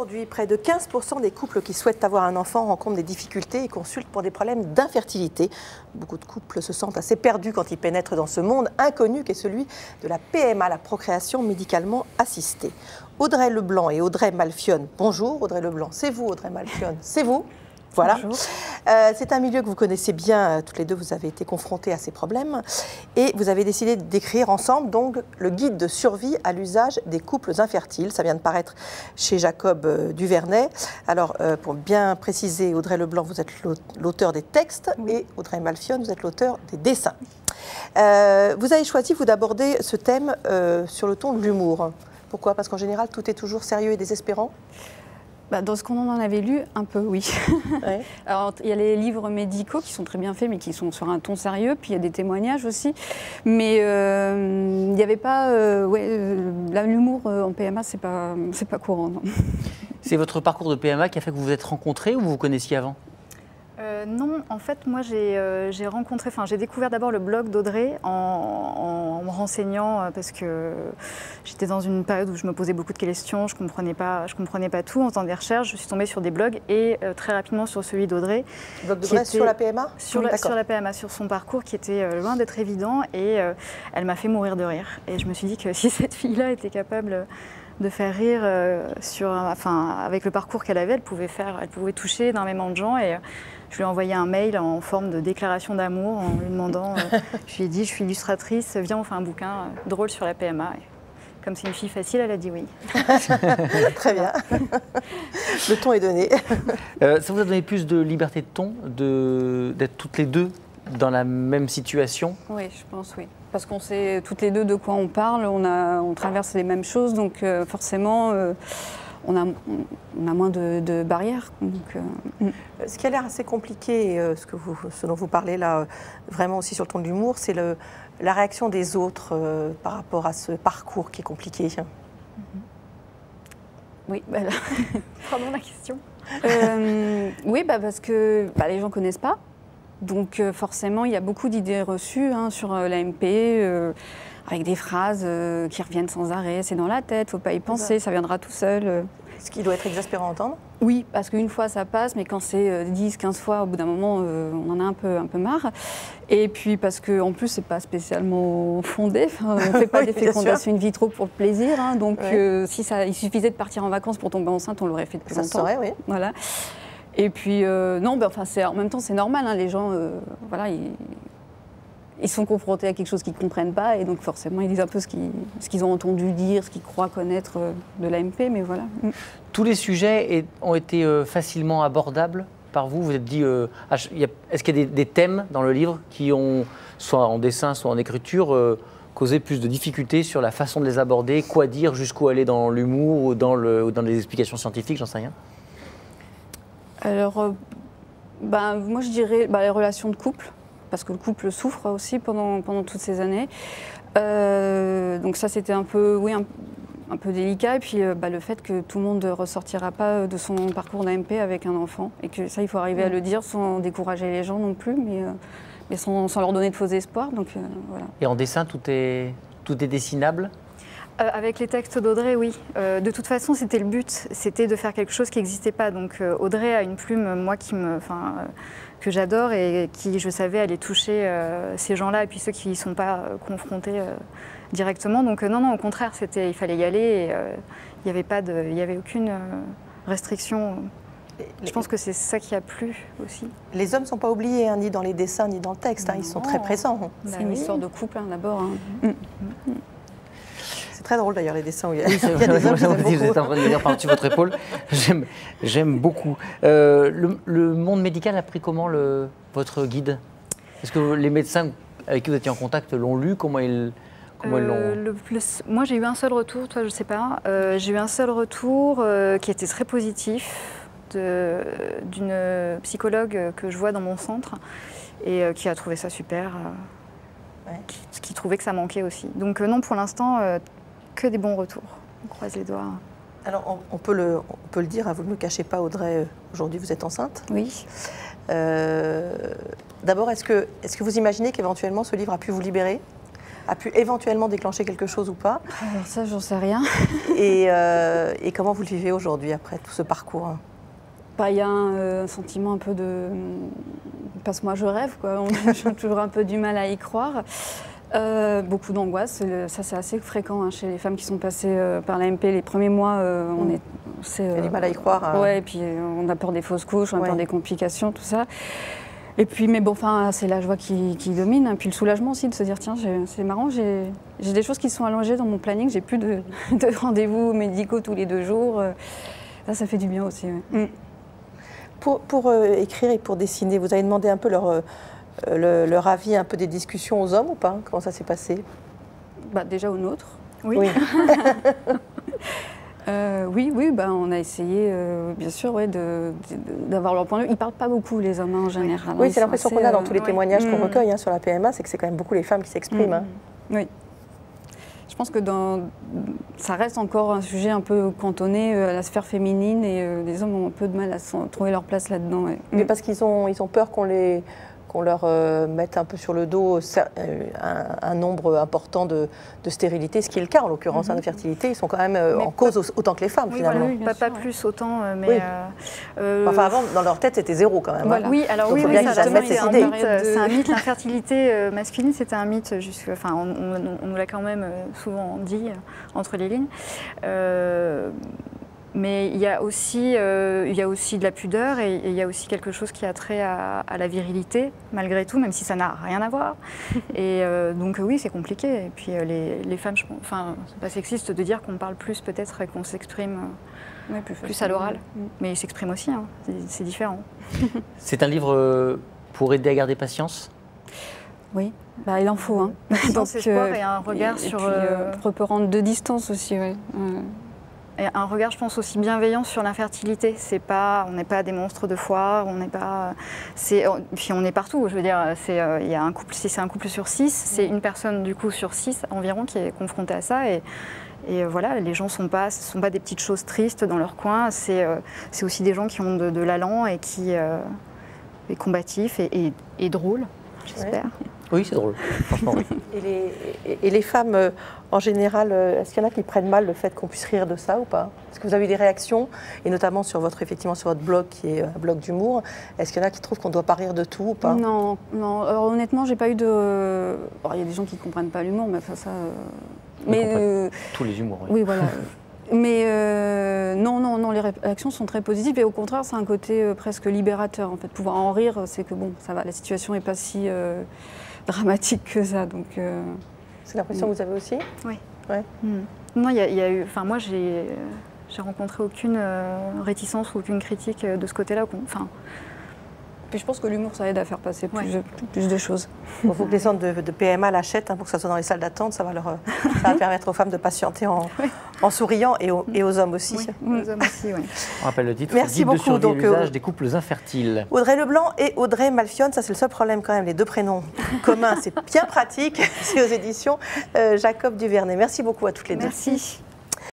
Aujourd'hui, près de 15% des couples qui souhaitent avoir un enfant rencontrent des difficultés et consultent pour des problèmes d'infertilité. Beaucoup de couples se sentent assez perdus quand ils pénètrent dans ce monde inconnu qu'est celui de la PMA, la procréation médicalement assistée. Audrey Leblanc et Audrey Malfionne. Bonjour Audrey Leblanc, c'est vous Audrey Malfionne, c'est vous. Voilà. C'est un milieu que vous connaissez bien, toutes les deux, vous avez été confrontées à ces problèmes et vous avez décidé d'écrire ensemble donc, le guide de survie à l'usage des couples infertiles. Ça vient de paraître chez Jacob Duvernay. Alors, pour bien préciser, Audrey Leblanc, vous êtes l'auteur des textes et Audrey Malfionne, vous êtes l'auteur des dessins. Vous avez choisi, vous, d'aborder ce thème sur le ton de l'humour. Pourquoi? Parce qu'en général, tout est toujours sérieux et désespérant. Dans ce qu'on en avait lu, un peu, oui. Ouais. Alors, il y a les livres médicaux qui sont très bien faits, mais qui sont sur un ton sérieux. Puis il y a des témoignages aussi. Mais il n'y avait pas... l'humour en PMA, c'est pas courant. C'est votre parcours de PMA qui a fait que vous vous êtes rencontrés ou vous vous connaissiez avant? Non, en fait, moi, j'ai découvert d'abord le blog d'Audrey en me renseignant parce que j'étais dans une période où je me posais beaucoup de questions, je comprenais pas tout. En faisant des recherches, je suis tombée sur des blogs et très rapidement sur celui d'Audrey. Blog d'Audrey sur la PMA? Sur la PMA, sur son parcours qui était loin d'être évident et elle m'a fait mourir de rire. Et je me suis dit que si cette fille-là était capable de faire rire avec le parcours qu'elle avait, elle pouvait toucher énormément de gens. Et je lui ai envoyé un mail en forme de déclaration d'amour en lui demandant, je lui ai dit, je suis illustratrice, viens on fait un bouquin drôle sur la PMA. Et comme c'est une fille facile, elle a dit oui. Très bien. Le ton est donné. Ça vous a donné plus de liberté de ton, d'être toutes les deux dans la même situation? Oui, je pense, oui. Parce qu'on sait toutes les deux de quoi on parle, on traverse les mêmes choses, donc forcément, on a moins de barrières. Donc, Ce qui a l'air assez compliqué, ce dont vous parlez là, vraiment aussi sur le ton de l'humour, c'est la réaction des autres par rapport à ce parcours qui est compliqué. Oui, Pardon la question. Oui, parce que les gens ne connaissent pas. Donc forcément, il y a beaucoup d'idées reçues sur l'AMP, avec des phrases qui reviennent sans arrêt. C'est dans la tête, il ne faut pas y penser, ça viendra tout seul. Ce qui doit être exaspérant à entendre. Oui, parce qu'une fois ça passe, mais quand c'est 10, 15 fois, au bout d'un moment, on en a un peu marre. Et puis parce qu'en plus, c'est pas spécialement fondé. On ne fait pas des fécondations in vitro pour le plaisir. Donc il suffisait de partir en vacances pour tomber enceinte, on l'aurait fait depuis longtemps. Ça se saurait, oui. Voilà. Et puis, non, en même temps, c'est normal. Les gens, ils sont confrontés à quelque chose qu'ils ne comprennent pas. Et donc, forcément, ils disent un peu ce qu'ils ont entendu dire, ce qu'ils croient connaître de l'AMP. Mais voilà. Tous les sujets ont été facilement abordables par vous? Vous êtes dit, est-ce qu'il y a des thèmes dans le livre qui ont, soit en dessin, soit en écriture, causé plus de difficultés sur la façon de les aborder? Quoi dire, jusqu'où aller dans l'humour ou dans les explications scientifiques, j'en sais rien. Alors, moi je dirais les relations de couple, parce que le couple souffre aussi pendant toutes ces années. Donc ça c'était un peu délicat. Et puis le fait que tout le monde ne ressortira pas de son parcours d'AMP avec un enfant. Et que ça, il faut arriver à le dire sans décourager les gens non plus, mais sans leur donner de faux espoirs. Donc, voilà. Et en dessin, tout est dessinable? Avec les textes d'Audrey, oui. De toute façon, c'était le but, c'était de faire quelque chose qui n'existait pas. Donc Audrey a une plume, moi, que j'adore et qui, je savais, allait toucher ces gens-là et puis ceux qui n'y sont pas confrontés directement. Donc non, au contraire, il fallait y aller et il n'y avait aucune restriction. Je pense que c'est ça qui a plu aussi. Les hommes ne sont pas oubliés, ni dans les dessins, ni dans le texte. Ils sont très présents. C'est une histoire de couple, d'abord. C'est très drôle d'ailleurs les dessins où il y a, des hommes qui vous êtes en train de me dire par-dessus votre épaule. J'aime beaucoup. Le monde médical a pris comment votre guide? Est-ce que les médecins avec qui vous étiez en contact l'ont lu? Comment ils l'ont? Moi j'ai eu un seul retour, toi je sais pas. J'ai eu un seul retour qui était très positif d'une psychologue que je vois dans mon centre et qui a trouvé ça super. Qui trouvait que ça manquait aussi. Donc non, pour l'instant, que des bons retours. On croise les doigts. Alors, on peut le dire, vous ne me cachez pas, Audrey, aujourd'hui vous êtes enceinte. Oui. D'abord, est-ce que vous imaginez qu'éventuellement ce livre a pu vous libérer a pu éventuellement déclencher quelque chose ou pas. Alors ça, j'en sais rien. Et comment vous le vivez aujourd'hui après tout ce parcours? Il y a un sentiment un peu de passe-moi, je rêve, quoi. J'ai toujours un peu du mal à y croire. Beaucoup d'angoisse, ça c'est assez fréquent hein, chez les femmes qui sont passées par l'AMP. Les premiers mois, on est. Il y a du mal à y croire. Ouais, et puis on a peur des fausses couches, on a peur des complications, tout ça. Et puis, mais bon, enfin, c'est la joie qui domine. Et puis le soulagement aussi de se dire, tiens, c'est marrant, j'ai des choses qui sont allongées dans mon planning, j'ai plus de rendez-vous médicaux tous les 2 jours. Ça fait du bien aussi. Ouais. Pour écrire et pour dessiner, vous avez demandé un peu leur avis, un peu des discussions aux hommes ou pas? Comment ça s'est passé? Déjà aux nôtres. Oui. Oui, on a essayé, bien sûr, d'avoir leur point de vue. Ils ne parlent pas beaucoup, les hommes, en général. Oui, c'est l'impression qu'on a dans tous les témoignages qu'on recueille sur la PMA, c'est que c'est quand même beaucoup les femmes qui s'expriment. Oui. Je pense que ça reste encore un sujet un peu cantonné à la sphère féminine et les hommes ont un peu de mal à trouver leur place là-dedans. Ouais. Mais parce qu'ils ont peur qu'on leur mette un peu sur le dos un nombre important de stérilités, ce qui est le cas en l'occurrence, d'infertilité. Ils sont quand même en cause autant que les femmes finalement. Voilà, pas plus autant, mais... Enfin avant, dans leur tête, c'était 0 quand même. Voilà. Hein. Oui, alors donc, oui, c'est un mythe. L'infertilité masculine, c'était un mythe, enfin, on nous l'a quand même souvent dit, entre les lignes. Mais il y a aussi de la pudeur et il y a aussi quelque chose qui a trait à la virilité, malgré tout, même si ça n'a rien à voir. Et donc oui, c'est compliqué. Et puis les femmes, enfin, c'est pas sexiste de dire qu'on parle plus peut-être et qu'on s'exprime plus à l'oral. Mais ils s'expriment aussi, hein. C'est différent. C'est un livre pour aider à garder patience? Oui, il en faut. Hein. Patience, espoir et un regard sur... Puis, peut rendre de distance aussi, oui. Et un regard, je pense, aussi bienveillant sur l'infertilité. On n'est pas des monstres de foire, on n'est pas. Puis on est partout. Je veux dire, il y a un couple. Si c'est un couple sur 6, c'est une personne du coup sur 6 environ qui est confrontée à ça. Et voilà, les gens ce sont pas des petites choses tristes dans leur coin. C'est aussi des gens qui ont de l'allant et qui est combatif et drôle, j'espère. Ouais. Oui, c'est drôle, franchement, oui. Et les femmes, en général, est-ce qu'il y en a qui prennent mal le fait qu'on puisse rire de ça ou pas? Est-ce que vous avez eu des réactions, et notamment sur votre blog, qui est un blog d'humour, est-ce qu'il y en a qui trouvent qu'on ne doit pas rire de tout ou pas? Non. Alors, honnêtement, j'ai pas eu de... Il y a des gens qui ne comprennent pas l'humour, mais enfin ça... Mais tous les humours, oui. Oui, voilà. Mais non, les réactions sont très positives et au contraire, c'est un côté presque libérateur. En fait, pouvoir en rire, c'est que bon, ça va, la situation n'est pas si dramatique que ça. Donc, c'est l'impression que vous avez aussi? Oui. Ouais. Non, il y a eu. Enfin, moi, j'ai rencontré aucune réticence ou aucune critique de ce côté-là. Enfin. Puis je pense que l'humour, ça aide à faire passer plus de choses. Il faut que les centres de PMA l'achètent pour que ça soit dans les salles d'attente. Ça va permettre aux femmes de patienter en souriant et aux hommes aussi. Oui, aux hommes aussi, oui. On rappelle le titre. Merci Guide beaucoup. de survie et l'usage des couples infertiles. Audrey Leblanc et Audrey Malfionne, ça c'est le seul problème quand même. Les 2 prénoms communs, c'est bien pratique. C'est aux éditions Jacob Duvernay. Merci beaucoup à toutes les deux. Merci.